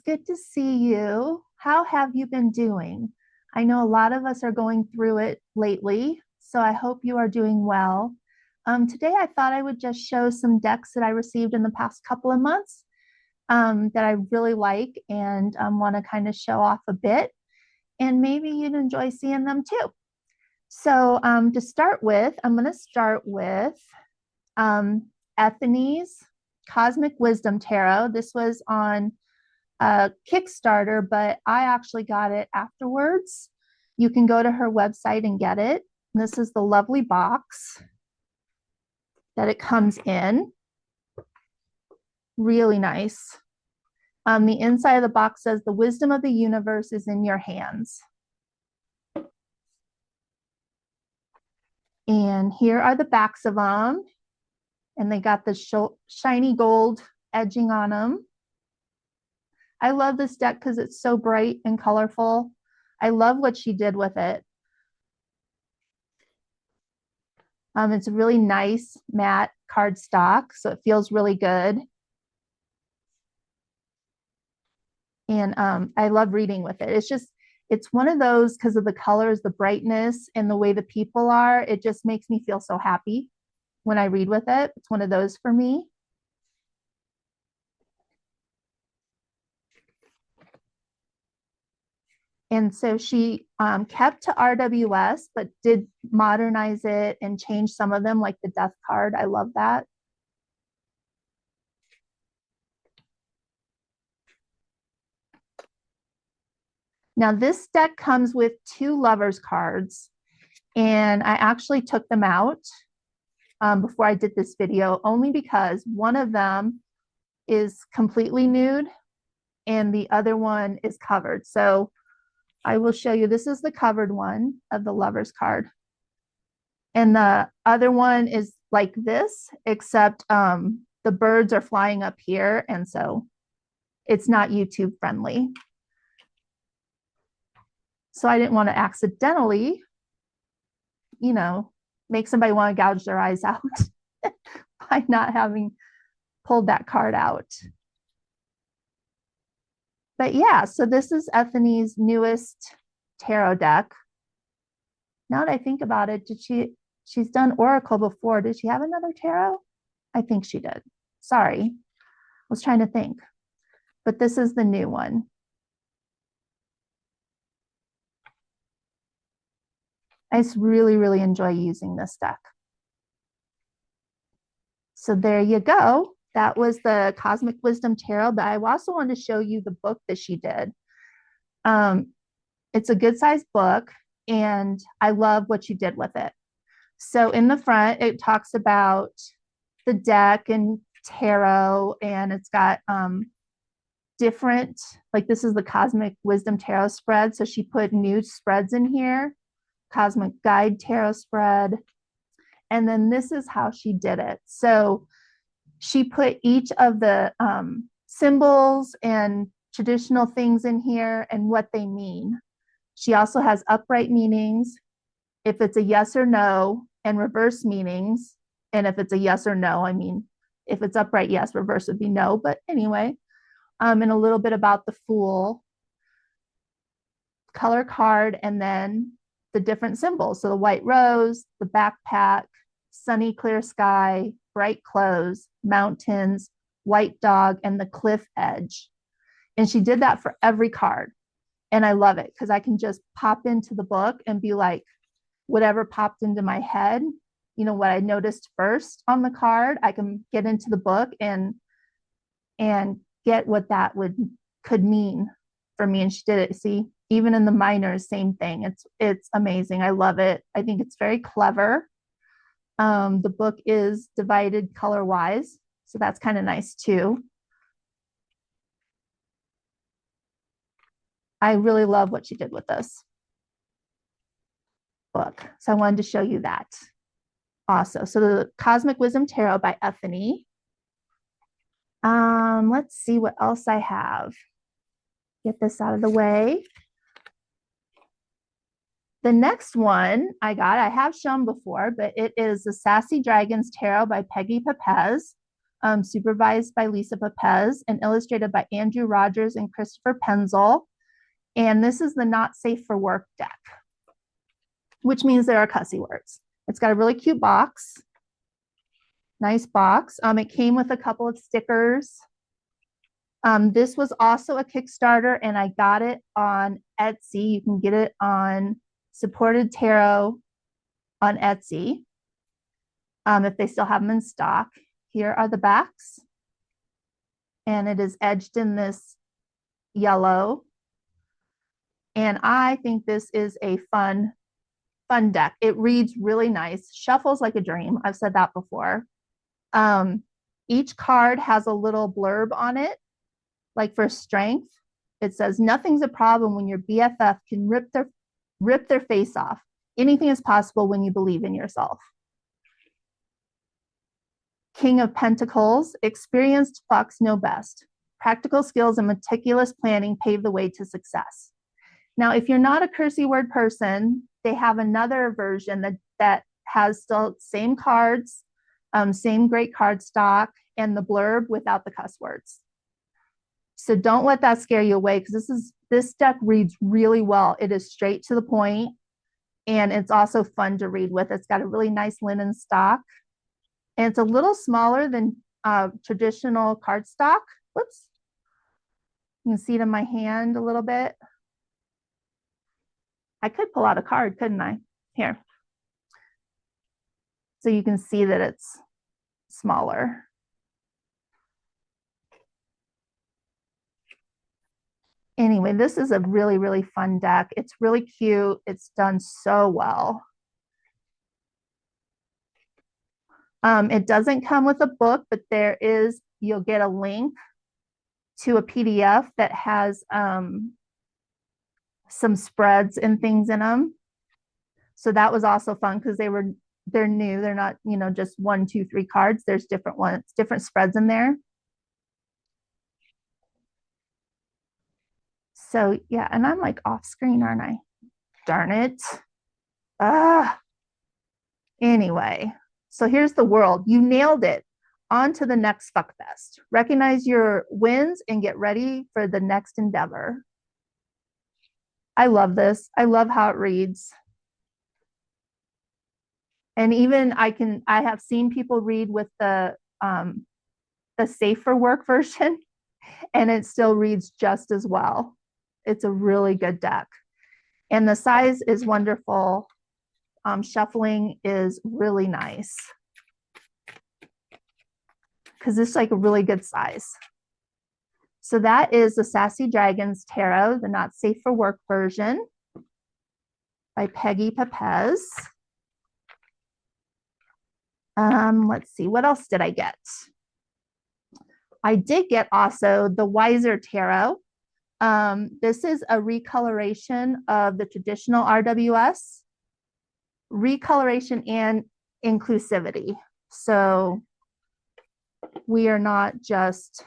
it's good to see you. How have you been doing? I know a lot of us are going through it lately, so I hope you are doing well. Today, I thought I would just show some decks that I received in the past couple of months that I really like and want to kind of show off a bit, and maybe you'd enjoy seeing them too. So to start with, I'm going to start with Ethony's Cosmic Wisdom Tarot. This was on Kickstarter, but I actually got it afterwards. You can go to her website and get it. And this is the lovely box that it comes in. Really nice. The inside of the box says, "The wisdom of the universe is in your hands." And here are the backs of them. And they got the shiny gold edging on them. I love this deck because it's so bright and colorful. I love what she did with it. It's a really nice matte cardstock, so it feels really good. And I love reading with it. It's one of those, because of the colors, the brightness, and the way the people are, it just makes me feel so happy when I read with it. It's one of those for me. And so she kept to RWS, but did modernize it and change some of them, like the death card. I love that. Now, this deck comes with 2 lovers cards, and I actually took them out before I did this video, only because one of them is completely nude and the other one is covered. So I will show you. This is the covered one of the lovers card. And the other one is like this, except the birds are flying up here. And so it's not YouTube friendly. So I didn't want to accidentally, make somebody want to gouge their eyes out by not having pulled that card out. But yeah, so this is Ethony's newest tarot deck. Now that I think about it, she's done Oracle before. Did she have another tarot? I think she did. Sorry, I was trying to think. But this is the new one. I just really, really enjoy using this deck. So there you go. That was the Cosmic Wisdom Tarot, but I also wanted to show you the book that she did. It's a good sized book, and I love what she did with it. So in the front, it talks about the deck and tarot, and it's got different, like this is the Cosmic Wisdom Tarot spread. So she put new spreads in here, Cosmic Guide Tarot spread. And then this is how she did it. So she put each of the symbols and traditional things in here and what they mean. She also has upright meanings, if it's a yes or no, and reverse meanings. And if it's a yes or no, I mean, if it's upright, yes, reverse would be no. But anyway, and a little bit about the Fool, color card, and then the different symbols. So the white rose, the backpack, sunny clear sky, bright clothes, mountains, white dog, and the cliff edge. And she did that for every card. And I love it because I can just pop into the book and be like, whatever popped into my head, what I noticed first on the card, I can get into the book and get what that could mean for me. And she did it. See, even in the minors, same thing. It's amazing. I love it. I think it's very clever. The book is divided color wise, so that's kind of nice too. I really love what she did with this book. So I wanted to show you that also. So the Cosmic Wisdom Tarot by Ethony. Let's see what else I have. Get this out of the way. The next one I have shown before, but it is the Sassy Dragons Tarot by Peggy Papez. supervised by Lisa Papez and illustrated by Andrew Rodgers and Christopher Penzel. And this is the Not Safe for Work deck, which means there are cussy words. It's got a really cute box. Nice box. It came with a couple of stickers. This was also a Kickstarter, and I got it on Etsy. You can get it on Supported Tarot on Etsy if they still have them in stock. Here are the backs, and it is edged in this yellow. And I think this is a fun deck. It reads really nice, shuffles like a dream. I've said that before. Each card has a little blurb on it, like for strength. It says, nothing's a problem when your BFF can rip their face off. Anything is possible when you believe in yourself. King of Pentacles, experienced fucks know best. Practical skills and meticulous planning pave the way to success. Now, if you're not a cursey word person, they have another version that has still same cards, same great card stock, and the blurb without the cuss words. So don't let that scare you away, because this deck reads really well. It is straight to the point, and it's also fun to read with. It's got a really nice linen stock, and it's a little smaller than traditional cardstock. Whoops. You can see it in my hand a little bit. I could pull out a card, couldn't I? Here. So you can see that it's smaller. Anyway, this is a really, really fun deck. It's really cute. It's done so well. It doesn't come with a book, but you'll get a link to a PDF that has some spreads and things in them. So that was also fun, because they're new. They're not, just 1, 2, 3 cards. There's different ones, different spreads in there. So yeah, and I'm like off screen, aren't I? Darn it. Anyway, so here's the world. You nailed it. On to the next fuck fest. Recognize your wins and get ready for the next endeavor. I love this. I love how it reads. And even I have seen people read with the safer work version, and it still reads just as well. It's a really good deck. And the size is wonderful. Shuffling is really nice, because it's like a really good size. So that is the Sassy Dragons Tarot, the Not Safe for Work version by Peggy Papez. Let's see, what else did I get? I did get also the Weiser Tarot. This is a recoloration of the traditional RWS, recoloration and inclusivity. So we are not just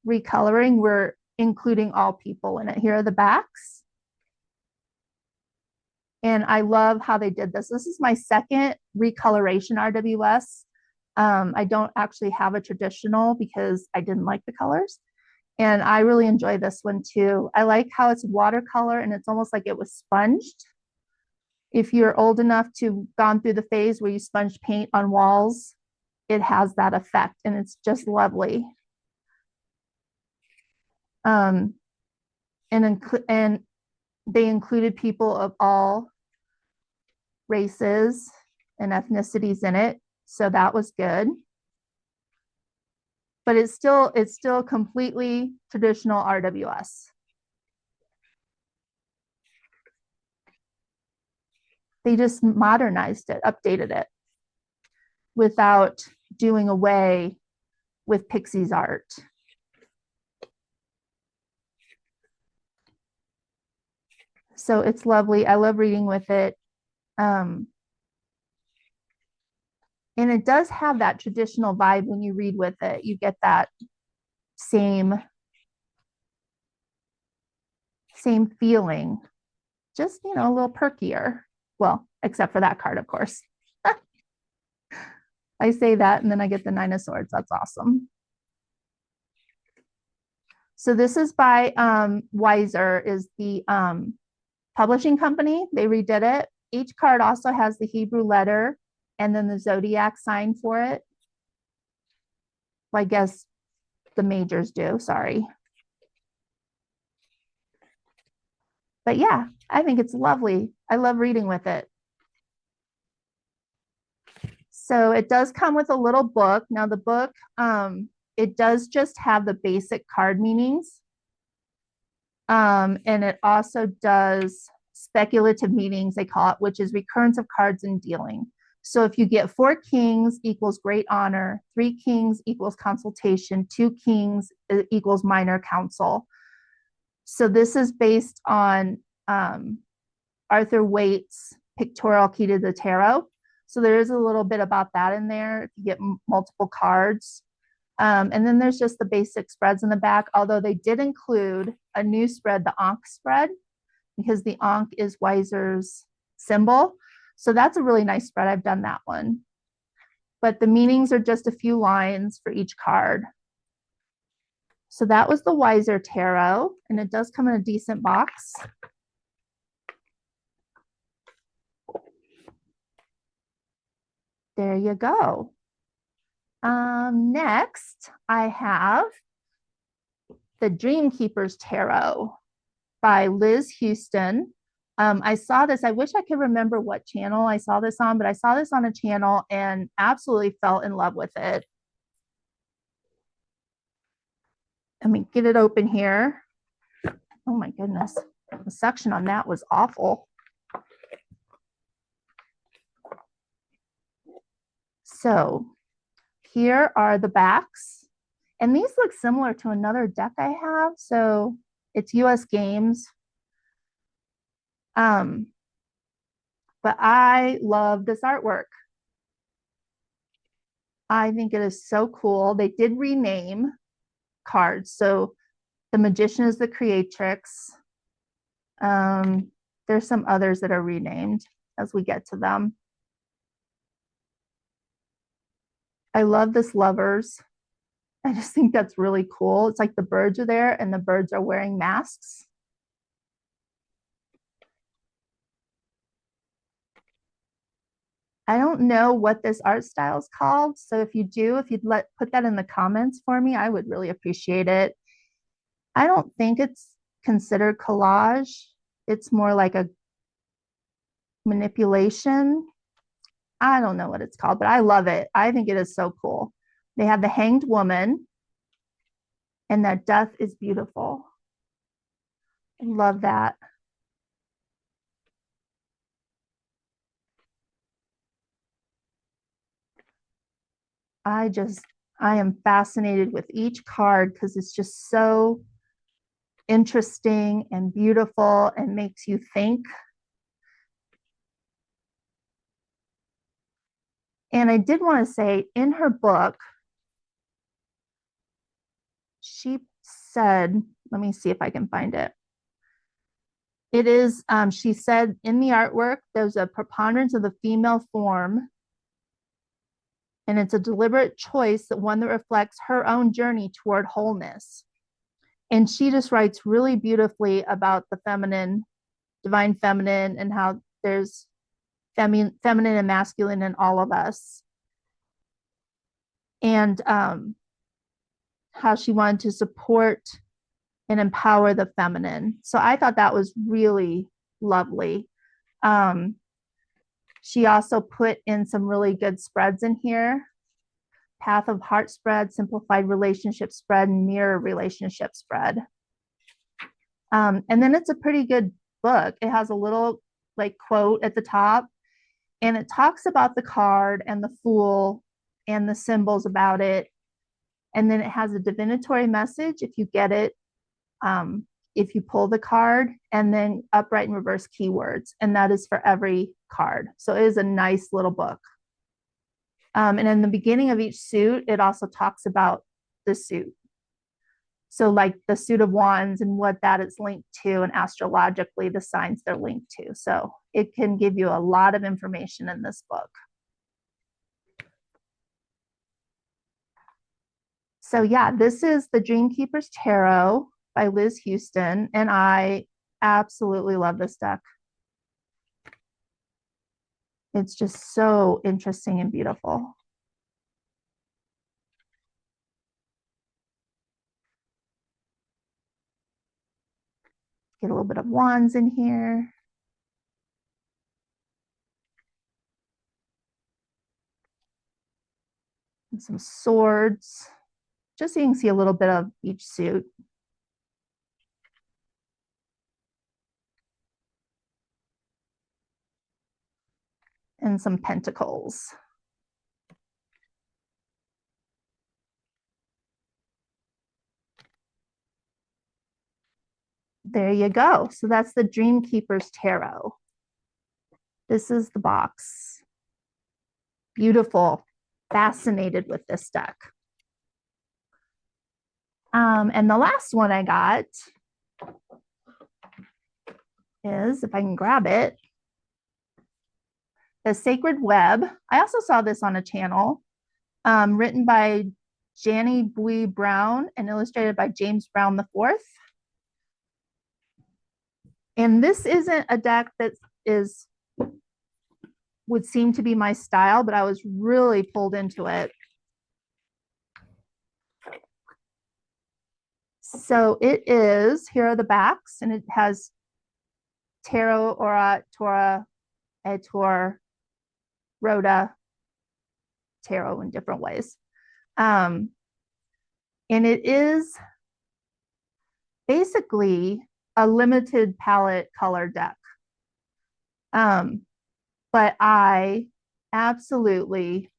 recoloring, we're including all people in it. Here are the backs. And I love how they did this. This is my second recoloration RWS. I don't actually have a traditional because I didn't like the colors. And I really enjoy this one too. I like how it's watercolor and it's almost like it was sponged. If you're old enough to gone through the phase where you sponge paint on walls, it has that effect, and it's just lovely. And they included people of all races and ethnicities in it, so that was good. But it's still completely traditional RWS. They just modernized it, updated it, without doing away with Pixie's art. So it's lovely. I love reading with it. And it does have that traditional vibe when you read with it. You get that same feeling, just, a little perkier. Well, except for that card, of course. I say that and then I get the 9 of Swords. That's awesome. So this is by Weiser is the publishing company. They redid it. Each card also has the Hebrew letter and then the zodiac sign for it. Well, I guess the majors do, sorry. But yeah, I think it's lovely. I love reading with it. So it does come with a little book. Now the book, it does just have the basic card meanings. And it also does speculative meanings, they call it, which is recurrence of cards in dealing. So if you get 4 kings equals great honor, 3 kings equals consultation, 2 kings equals minor counsel. So this is based on Arthur Waite's Pictorial Key to the Tarot. So there is a little bit about that in there if you get multiple cards. And then there's just the basic spreads in the back, although they did include a new spread, the Ankh spread, because the Ankh is Weiser's symbol. So that's a really nice spread. I've done that one. But the meanings are just a few lines for each card. So that was the Weiser Tarot, and it does come in a decent box. There you go. Next, I have the Dreamkeepers Tarot by Liz Huston. I saw this. I wish I could remember what channel I saw this on, but I saw this on a channel and absolutely fell in love with it. Let me get it open here. Oh my goodness. The section on that was awful. So here are the backs. And these look similar to another deck I have. So it's US Games. But I love this artwork. I think it is so cool. They did rename cards. So the Magician is the Creatrix. There's some others that are renamed as we get to them. I love this Lovers. I just think that's really cool. It's like the birds are there and the birds are wearing masks. I don't know what this art style is called. So if you do, if you'd put that in the comments for me, I would really appreciate it. I don't think it's considered collage. It's more like a manipulation. I don't know what it's called, but I love it. I think it is so cool. They have the Hanged Woman, and that death is beautiful. I love that. I am fascinated with each card because it's just so interesting and beautiful and makes you think. And I did want to say in her book, she said, let me see if I can find it. It is, she said in the artwork, there's a preponderance of the female form. And it's a deliberate choice, that one that reflects her own journey toward wholeness. And she just writes really beautifully about the feminine, divine feminine, and how there's feminine and masculine in all of us. And how she wanted to support and empower the feminine. So I thought that was really lovely. She also put in some really good spreads in here. Path of Heart spread, simplified relationship spread, and mirror relationship spread. And then it's a pretty good book. It has a little like quote at the top, and it talks about the card and the Fool and the symbols about it. And then it has a divinatory message if you get it, if you pull the card, and then upright and reverse keywords. And that is for every card. So it is a nice little book. And in the beginning of each suit, it also talks about the suit. So like the suit of wands and what that is linked to, and astrologically the signs they're linked to. So it can give you a lot of information in this book. So yeah, this is the Dreamkeepers Tarot by Liz Huston, and I absolutely love this deck. It's just so interesting and beautiful. Get a little bit of wands in here. And some swords, just so you can see a little bit of each suit. And some pentacles. There you go. So that's the Dreamkeepers Tarot. This is the box. Beautiful. Fascinated with this deck. And the last one I got is, if I can grab it, The Sacred Web. I also saw this on a channel, written by Jannie Brown and illustrated by James Brown IV. And this isn't a deck that would seem to be my style, but I was really pulled into it. So it is, here are the backs, and it has Tarot, Aura, Torah, Etor, Rhoda, Tarot in different ways. And it is basically a limited palette color deck. But I absolutely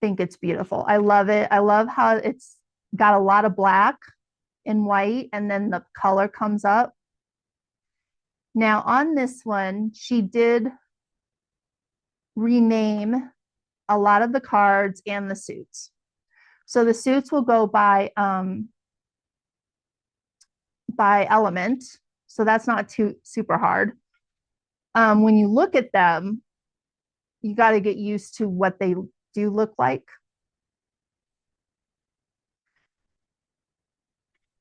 think it's beautiful. I love it. I love how it's got a lot of black and white, and then the color comes up. Now on this one, she did rename a lot of the cards and the suits. So the suits will go by element. So that's not too super hard. When you look at them, you got to get used to what they do look like.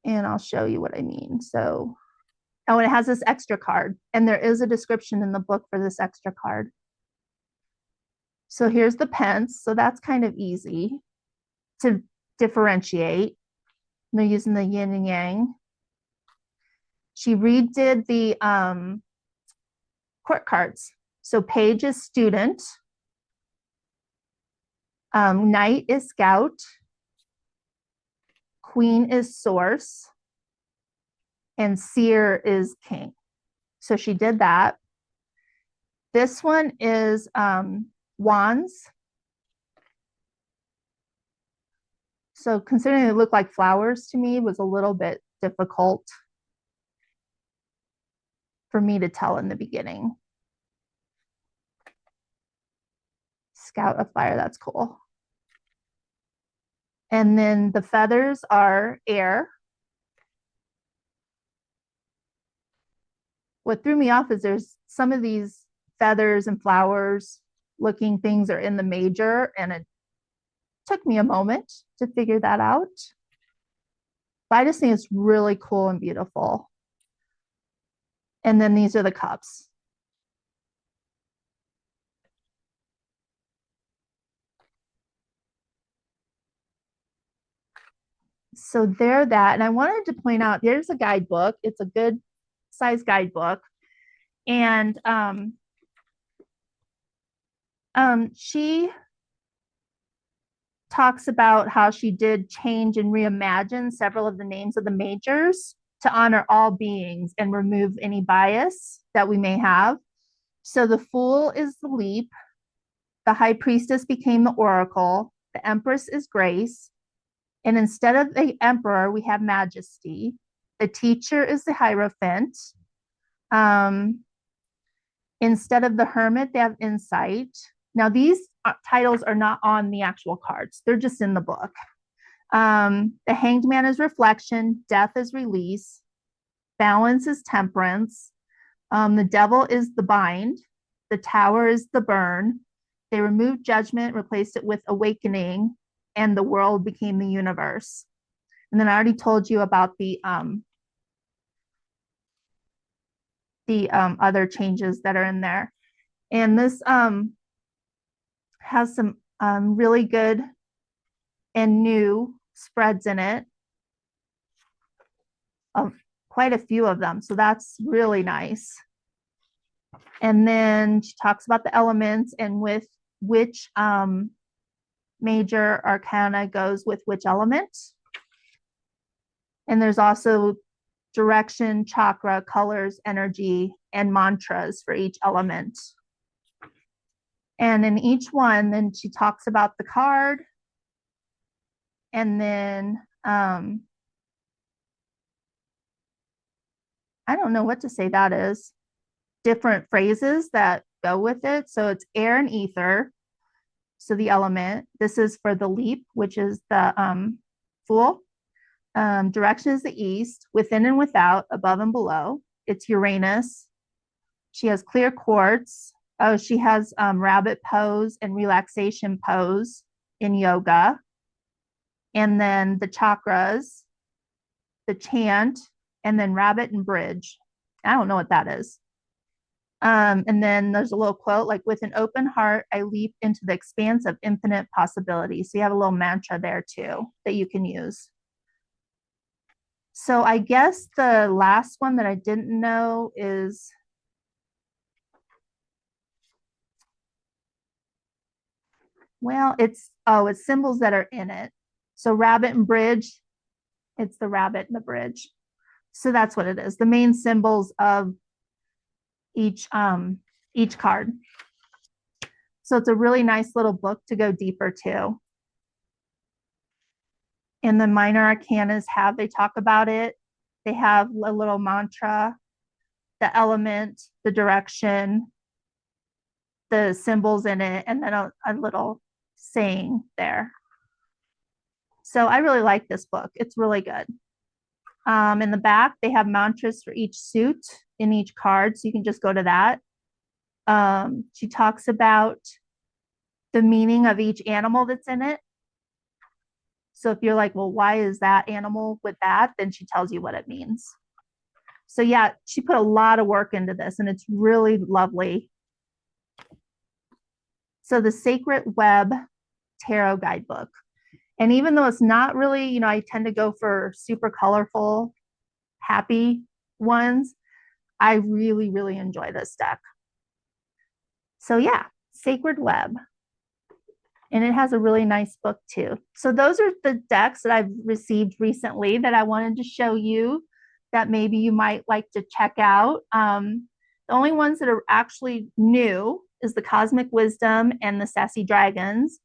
And I'll show you what I mean. So, oh, and it has this extra card, and there is a description in the book for this extra card. So here's the pence. So that's kind of easy to differentiate. They're using the yin and yang. She redid the court cards. So page is student. Knight is scout. Queen is source. And seer is king. So she did that. This one is wands. So considering they look like flowers to me, was a little bit difficult for me to tell in the beginning. Scout of fire, that's cool. And then the feathers are air. What threw me off is there's some of these feathers and flowers looking things are in the major, and it took me a moment to figure that out. But I just think it's really cool and beautiful. And then these are the cups. So they're that. And I wanted to point out, there's a guidebook. It's a good size guidebook. And she talks about how she did change and reimagine several of the names of the majors to honor all beings and remove any bias that we may have. So the Fool is the leap. The High Priestess became the Oracle. The Empress is Grace. And instead of the Emperor, we have Majesty. The Teacher is the Hierophant. Instead of the Hermit, they have Insight. Now, these titles are not on the actual cards. They're just in the book. The Hanged Man is Reflection. Death is Release. Balance is Temperance. The Devil is the Bind. The Tower is the Burn. They removed Judgment, replaced it with Awakening. and the world became the universe. And then I already told you about the other changes that are in there. And this has some really good and new spreads in it, quite a few of them. So that's really nice. And then she talks about the elements and with which major arcana goes with which element. And there's also direction, chakra, colors, energy, and mantras for each element. And in each one, then she talks about the card. And then I don't know what to say that is. Different phrases that go with it. So it's air and ether. So the element. This is for the leap, which is the Fool. Direction is the east, within and without, above and below. It's Uranus. She has clear quartz. Oh, she has rabbit pose and relaxation pose in yoga. And then the chakras, the chant, and then rabbit and bridge. I don't know what that is. And then there's a little quote like, with an open heart, I leap into the expanse of infinite possibilities. So you have a little mantra there too that you can use. So I guess the last one that I didn't know is it's symbols that are in it. So rabbit and bridge, it's the rabbit and the bridge. So that's what it is. The main symbols of each card. So it's a really nice little book to go deeper to. And the minor arcanas they talk about it. They have a little mantra, the element, the direction, the symbols in it, and then a little saying there. So I really like this book. It's really good. In the back, they have mantras for each suit in each card. So you can just go to that. She talks about the meaning of each animal that's in it. So if you're like, well, why is that animal with that? Then she tells you what it means. So yeah, she put a lot of work into this and it's really lovely. So the Sacred Web Tarot Guidebook. And even though it's not really, I tend to go for super colorful, happy ones, I really, really enjoy this deck. So yeah, Sacred Web. And it has a really nice book too. So those are the decks that I've received recently that I wanted to show you that maybe you might like to check out. The only ones that are actually new is the Cosmic Wisdom and the Sassy Dragons.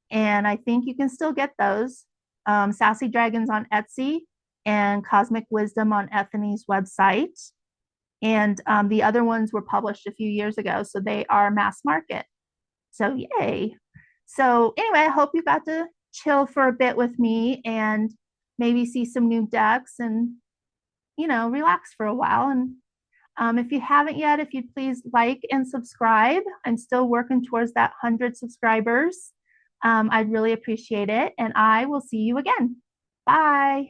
And I think you can still get those. Sassy Dragons on Etsy and Cosmic Wisdom on Ethony's website. And the other ones were published a few years ago, so they are mass market. So yay. So anyway, I hope you got to chill for a bit with me and maybe see some new decks and, relax for a while. And if you haven't yet, if you'd please like and subscribe. I'm still working towards that 100 subscribers. I'd really appreciate it. And I will see you again. Bye.